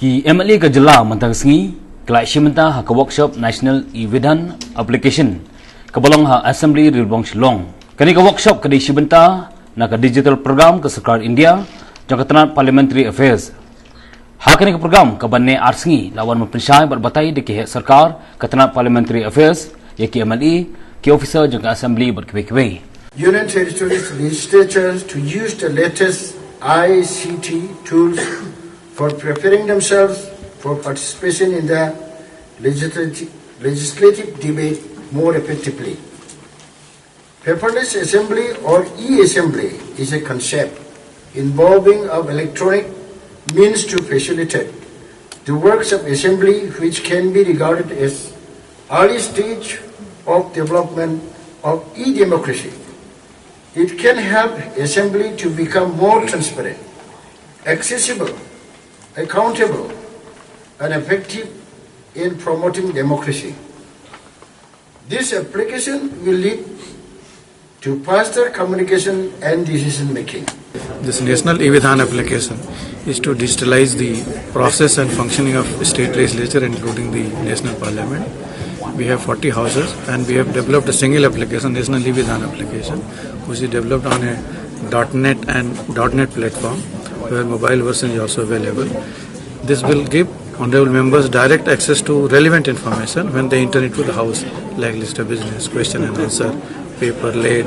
कि MLA ka jala mantang singi kelai shimenta ha ka workshop national e-Vidhan application kabalong ha assembly rilbong Shillong kani ka workshop kadi shimenta na ka digital program ka Sarkar India jangkatan parliamentary affairs ha kani ka program ka banne arsingi lawan mapensyai berbatai de ke sarkar katana parliamentary affairs ya ki MLA ki officer jangka assembly berkebe-kebe Union Territories legislatures to use the latest ICT tools for preparing themselves for participation in the legislative debate more effectively. Paperless assembly or e-assembly is a concept involving of electronic means to facilitate the works of assembly, which can be regarded as early stage of development of e-democracy. It can help assembly to become more transparent, accessible, accountable, and effective in promoting democracy. This application will lead to faster communication and decision making. This National e-Vidhan application is to digitalize the process and functioning of state legislature, including the national parliament. We have 40 houses and we have developed a single application, National e-Vidhan application, which is developed on a .NET and .NET platform, where mobile version is also available. This will give honorable members direct access to relevant information when they enter into the house, like list of business, question and answer, paper laid,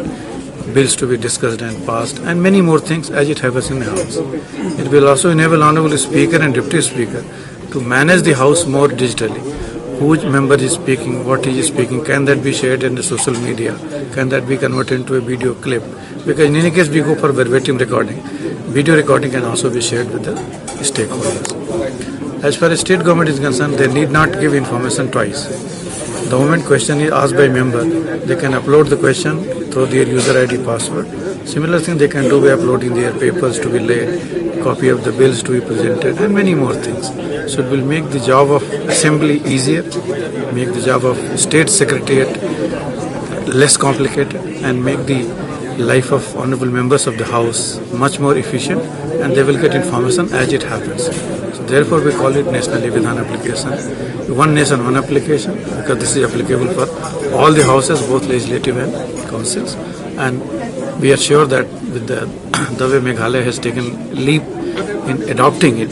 bills to be discussed and passed, and many more things as it happens in the house. It will also enable honorable speaker and deputy speaker to manage the house more digitally. Which member is speaking, what he is speaking, can that be shared in the social media, can that be converted into a video clip, because in any case we go for verbatim recording. Video recording can also be shared with the stakeholders. As far as state government is concerned, they need not give information twice. The moment question is asked by member, they can upload the question through their user ID password. Similar thing they can do by uploading their papers to be laid, copy of the bills to be presented, and many more things. So it will make the job of assembly easier, make the job of state secretariat less complicated, and make the life of honorable members of the house much more efficient, and they will get information as it happens. So therefore we call it National e-Vidhan application. One nation, one application, because this is applicable for all the houses, both legislative and councils. And we are sure that with the way Meghalaya has taken leap in adopting it,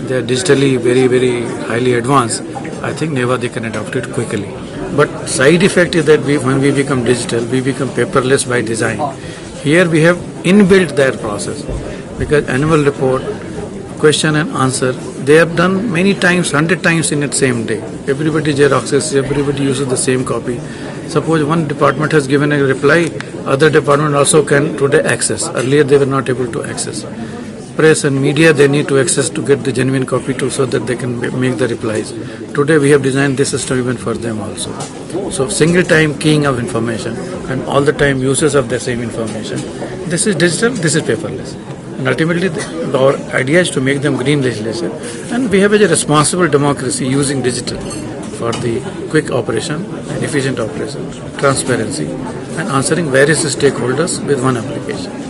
they are digitally very, very highly advanced. I think never they can adopt it quickly. But side effect is that when we become digital, we become paperless by design. Here we have inbuilt that process, because annual report, question and answer, they have done many times, 100 times in the same day. Everybody xeroxes, everybody uses the same copy. Suppose one department has given a reply, other department also can today access. Earlier they were not able to access. Press and media, they need to access to get the genuine copy too, so that they can make the replies. Today we have designed this system even for them also. So single time keying of information and all the time uses of the same information. This is digital, this is paperless. And ultimately our idea is to make them green legislation, and we have a responsible democracy using digital for the quick operation, efficient operation, transparency, and answering various stakeholders with one application.